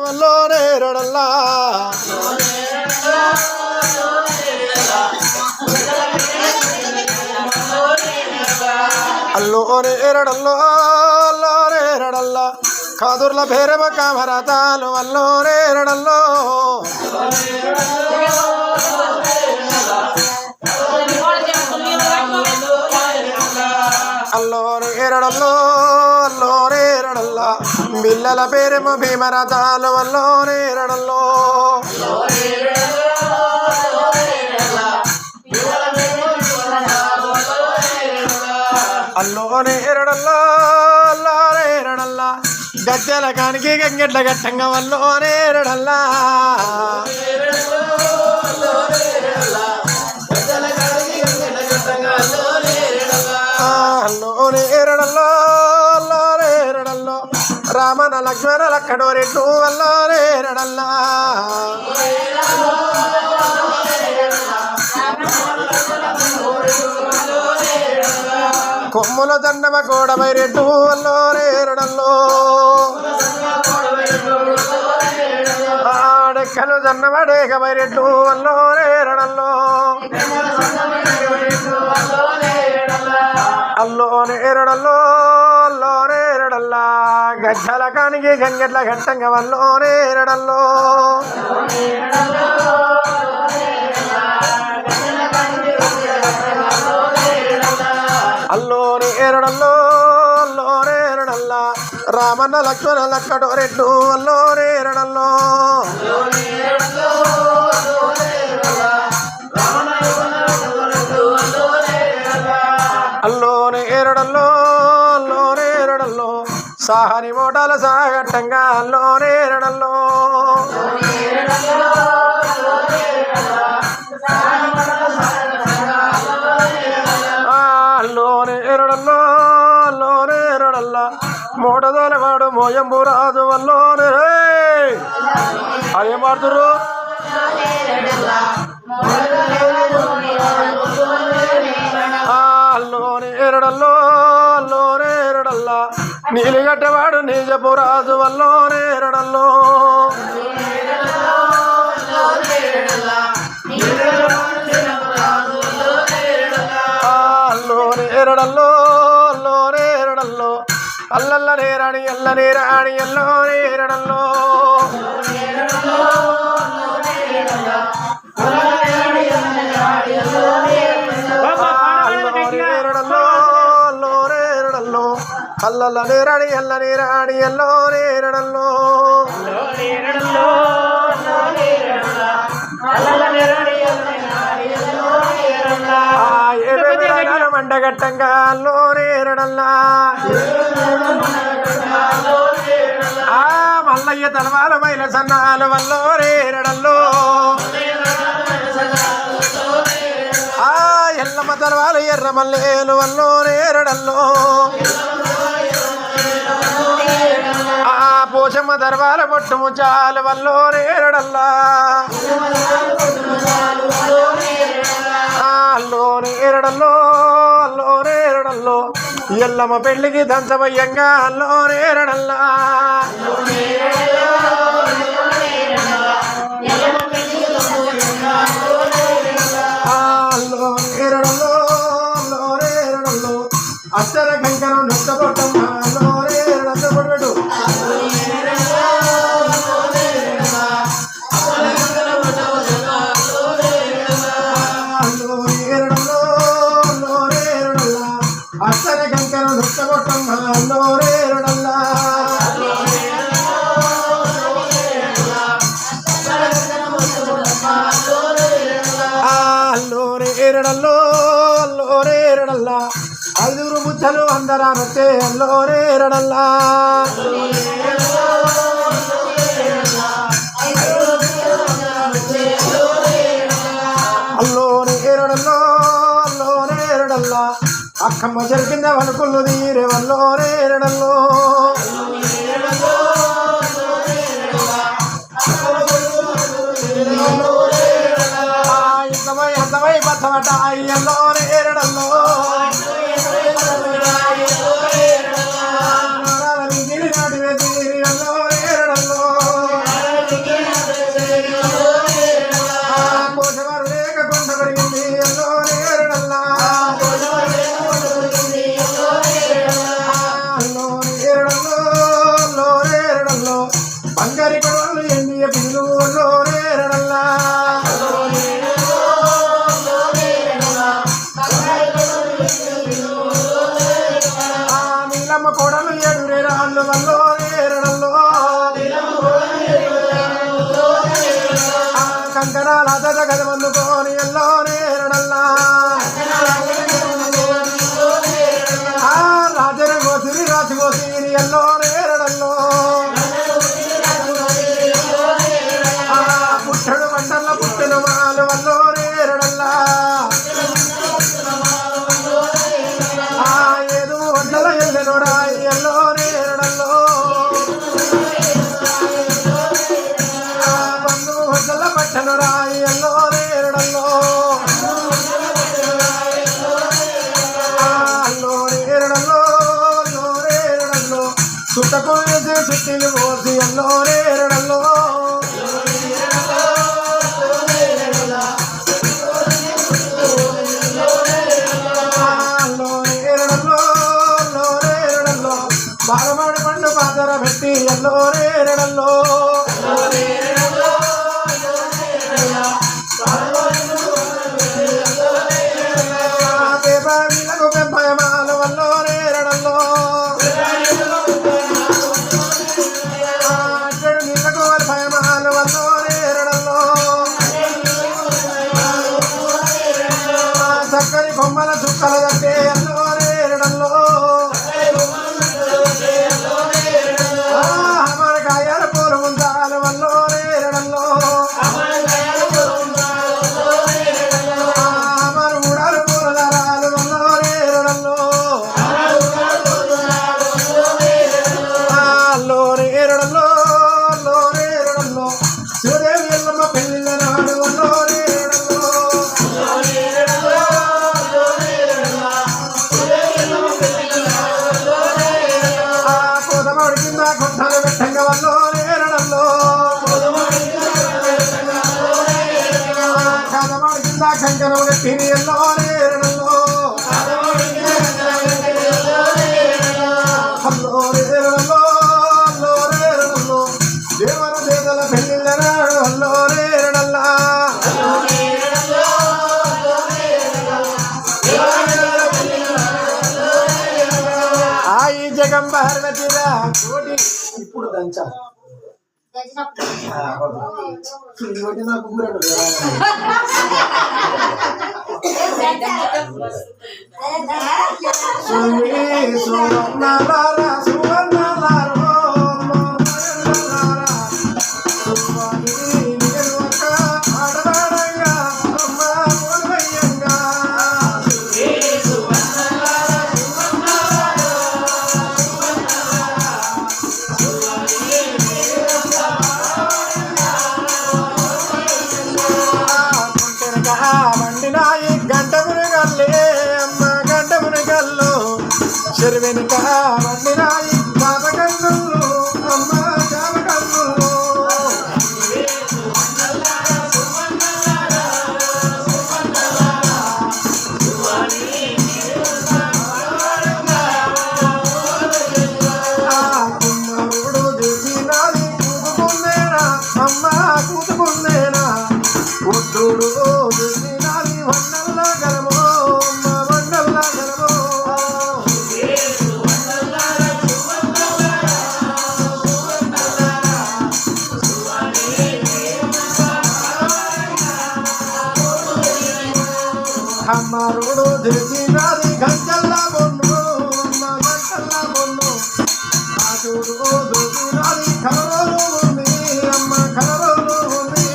వల్లోనే రడల్లా అల్లోనే రడల్లో అల్లోనే రడల్లా కాదుర్ల భైరవ కామరతాలు వల్లోనే రడల్లో అల్లోనే రడల్లో అల్లోనే రడల్లా బిల్లల పేరేమో భీమరథాలు వల్లోనే రడల్లో అల్లోనే రడల్లో అల్లోనే రడల్లా గద్దెల కానికి గంగెడ్ల గట్టంగా వల్లోనే రడల్లా అల్లోనే రడల్లో అల్లోనే రడల్లో రామన లక్ష్మణ లక్కడోరెట్టు వల్లోనే రడల్లా కొమ్ముల దండమ కోడమై red వల్లోనే రడల్లో ఆడెక్కలు జన్నమడేకమై red వల్లోనే రడల్లో అల్లోనే రడల్లో అల్లోనే రడల్లా గజ్జల కానికి గంగెట్ల ఘట్టంగా వల్లోనే రడల్లో అల్లోనే రడల్లో అల్లోనే రడల్లా రామన్న లక్ష్మణ లక్కడో red అల్లోనే రడల్లో అల్లోనే రడల్లో అల్లోనే రడల్లో Sahni మోటాల సాగట్టంగా అల్లోనే రడల్లో అల్లోనే రడల్లో అల్లోనే రడల్లా మోటదోలవాడు మోయంబు రాజు వల్లోనే అదేం మాడుతురు అల్లోనే రడల్లో అల్లోనే రడల్లా నీలిగట్టవాడు నిజపు రాజు వల్లోనే రడల్లో అల్లోనే రడల్లో అల్లోనే రడల్లో అల్లల్ల నేరాణి ఎల్లనే రాణి ఎల్లోనే రడల్లో అల్లల్ల నేరాణి ఎల్లనే రాణి ఎల్లోనే రడల్లో మండగట్టంగా అల్లోనే రడల్లా మల్లయ్య తలవాల మైల సన్నాల వల్లోనే రడల్లో ఎల్లమ్మ తలవాల ఎర్ర మల్లేలు వల్లోనే రడల్లో పోషమ్మ దర్వాల పొట్టు ముచ్చాలు వల్లోనే రడల్లా అల్లోనే రడల్లో అల్లోనే రడల్లో ఎల్లమ్మ పెళ్లికి దంచవయ్యంగా అల్లోనే రడల్లా అల్లోనే రడల్లో అల్లోనే రడల్లో అచ్చర కంకణం నొక్కబొట్టమ్మ అల్లోనే రడల్లబడు అచ్చర కంకణం నొక్కబొట్టమ్మ అల్లోనే రడల్లా అల్లోనే రడల్లో అల్లోనే రడల్లా ఐదుగురు ముచ్చలు అందరానొచ్చే అల్లోనే రడల్లా అల్లోనే రడల్లో అల్లోనే రడల్లా అక్కమ్మ జరిగింద వనుకులు తీరే వల్లోనే రడల్లో అందమై బతమట అయ్యల్లోనే రడల్లో నాటి తీరి అల్లోనే రడల్లో బంగారి కొడవలు ఎండియ పిలువలో రేరడల్లా నీలమ్మ కొడలు ఎడురే రాళ్ళు వల్లో రేరడల్లో కంకణాల గద వందుకోని ఎల్లో రేరడల్లా రాజర గోసిరి రాసి గోసిరి ఎల్లో రేరడల్లో పుట్టడు మండల పుట్టిన మాలు వల్లో రేరడల్లా ఏదో వండల ఎల్లెను రాయి ఎల్లో రేరడల్లో బంధు వండల పట్టను రాయి ఎల్లో రేరడల్లో అల్లో రేరడల్లో అల్లో రేరడల్లో సుట్టకు సుట్టిలు పోసి ఎల్లో రేరడల్లో బాలమాడి పండు పాతర పెట్టి ఎల్లో రేరడల్లో పేపీలకు పెంపయమాల వల్లో రేరడల్లో అట్టడు నీళ్ళకు భయమాల వల్లో రేరడల్లో చక్కని కొమ్మల చుక్కల దట్టే ఎల్లో రేరడల్లో కాయల పూల ముందాల వల్లో రేరడల్లో అమరు మూడాలు పూల దారాలు వల్లో రేరడల్లో అల్లో రేరడల్లో అల్లో రేరడల్లో శివదేవి ఎల్లమ్మ పెళ్ళిళ్ళ నాడు వల్లో రేరడల్లో కోదమడి కింద కొట్టాలు పెట్టంగ వల్లో రేరడల్లో కదమడి కింద కంకణం తిని ఎల్లో రేరడల్లో అల్లో రేరడల్లో అల్లో రేరడల్లో దేవర దేదల పెళ్ళిళ్ళ నాడు అల్లో రేరడల్లా ఆయి జగంబర్ వెతిరా కోటి ఇప్పుడు దంచా నాకు మండినాయి గంట మునగల్లే అమ్మ గంట మునగల్లు చెరువెనుక మండినాయి చాపకన్నులు అమ్మ చాపకన్నులు కుమ్మరుడు చూసినాది కూతుకుందేనా అమ్మ కూతుకుందేనా ఒడ్డుడు చూసినాది వండల్లా గలమో అమ్మ వండల్లా గలమో అమ్మరుడు చూసినాది గంటల్లా బొన్ను అమ్మ గంటల్లా బొన్ను ఆ చూడు చూసినాది కలరోలు ఉంది అమ్మ కలరోలు ఉంది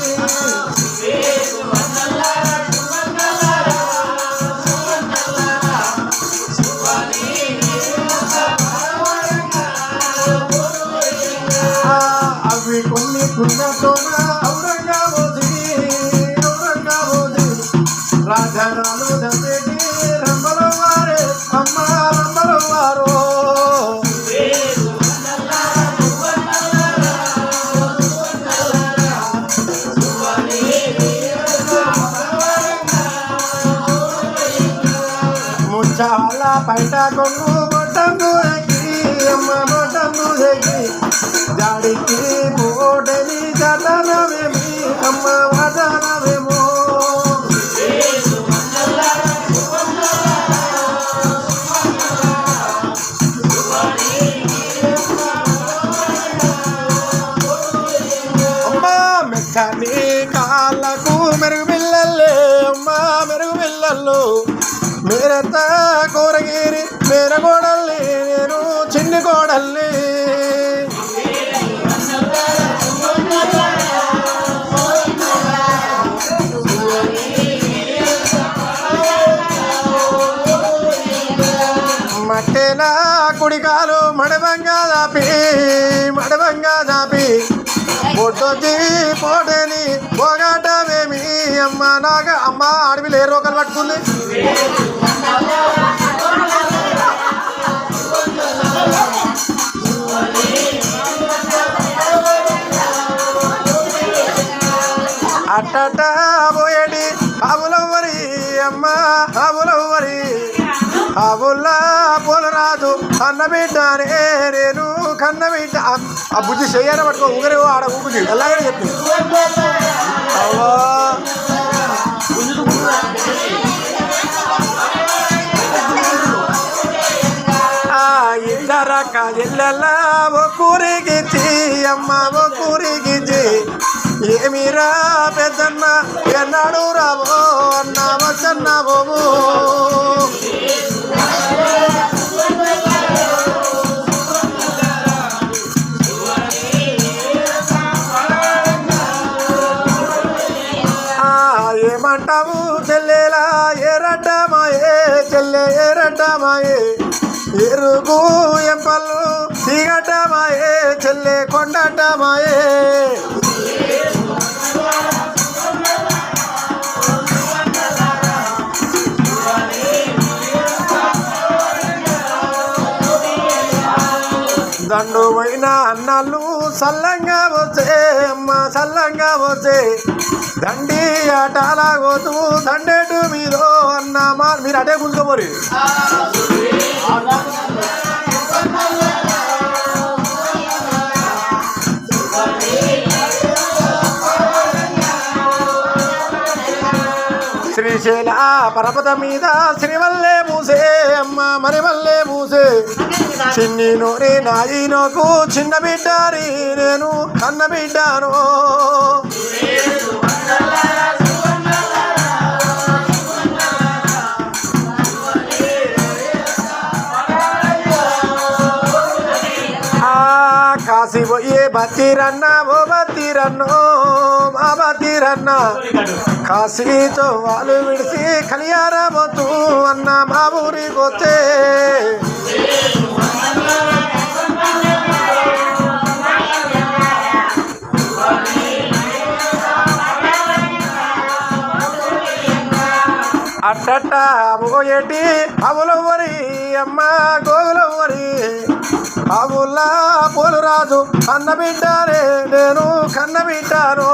అవి కొన్ని పుణ్యతోన ఔరంగాబోది రాజనాలు దండేటి రంబల వారే అమ్మ రంబల వారో ముచ్చాల బయట కొను బొట్టంగు ఎక్కి అమ్మ బొట్టంగు ఎక్కి జాడికి పో దాని కాళ్ళకు మెరుగు పిల్లలే అమ్మ మెరుగు పిల్లలు మీరంతా కూరగిరి మేర కోడల్ని నేను చిన్ని కోడల్ని మట్టేలా కుడికాలు మడవంగా దాపి పొట్టొచ్చి పోటని పోగాటమేమి అమ్మ నాగ అమ్మ అడవిలో ఏ రోగాలు పట్టుకుంది అట్టట పోయేటి ఆవులవ్వరి అమ్మ ఆవులవ్వరి ఆవుల్లా పోలు రాదు అన్న బిడ్డనే నేను కన్న బిడ్డ ఆ బుద్ధి చెయ్యాలని పట్టుకో ఊగరే ఆడ ఊగుది ఎలాగని చెప్పి అవ్వా ఇద్దరక్క ఇళ్ళల్లా ఒక్కూరికిచ్చి అమ్మ ఒక్కూరికిచ్చి ఏమిరా పెద్దన్న ఎన్నాడు రావో అన్న వచ్చన్న బాబు ఏమంటావు చెల్లెలా ఏరడ్డమాయే చెల్లె ఏరడ్డమాయే ఎరుగు ఎంపల్లు తీగడ్డమాయే చెల్లె కొండడ్డమాయే దండు పోయిన అన్నాళ్ళు సల్లంగా వచ్చే అమ్మ సల్లంగా వచ్చే దండి ఆటలాగోతూ దండేటు మీదో అన్న మా మీరు అడే గుంజుకోపోరి శ్రీశైల పర్వత మీద శ్రీవల్లే మూసే అమ్మ మరివల్లే మూసే చిన్ని నోరి నాయి నోకు చిన్న బిడ్డారి నేను కన్న బిడ్డాను కాశీ పోయే బతీరన్న ఓ బతీరన్నో మా బతీరన్న కాశీతో వాళ్ళు విడిచి కలియారబోతూ అన్న మా ఊరికి వస్తే అట్టట్ట పోయేటి అవులవ్వరి అమ్మ గోగులవ్వరి అవుల్లా పోలు రాజు అన్న బిడ్డారే నేను కన్న బిడ్డాను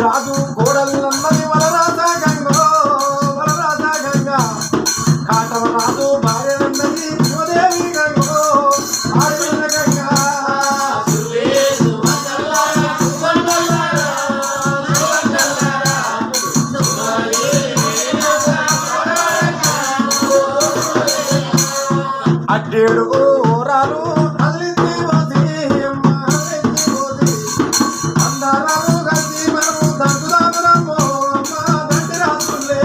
రాజు కోడలన్నది వలరాజా గంగో వలరాజా గంగా కాటవ రాజు భార్యనన్నది శివదేవి గంగో ఆడిన గంగా అడ్డేడు ఓరాలు అల్లింది పోసి అందరాలు కలిసి మనము దండుదామురమ్మో అమ్మ దండి రాసులే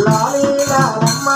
లాలి లాలమ్మ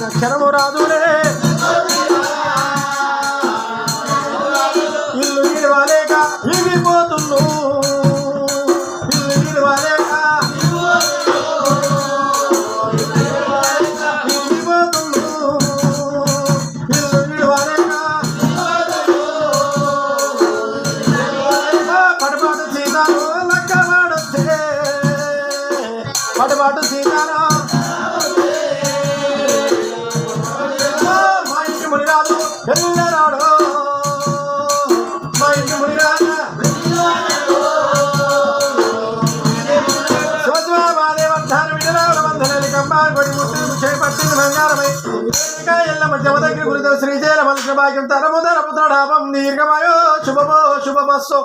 అక్షరము రాదులే ఇల్లు విడవలేక ఇగిపోతున్ను ఇల్లు విడవలేక ఇగిపోతున్ను ఇల్లు విడవలేక పడబాటు సీతాను లక్కవాడొచ్చే పడబాటు సీతాను ఎల్లరాడో మా ఇంటి మునిరాజా శివస్వాదేవర్ధాన విడరావణ బంధనని కంబారు కొడి ముట్టు చేపట్టింది బంగారమై ఎల్ల మధ్య దగ్గర గురితో శ్రీశైల మనుషుల భాగ్యం తరముదర పుత్రడాపం దీర్ఘమాయో శుభమో శుభమస్సు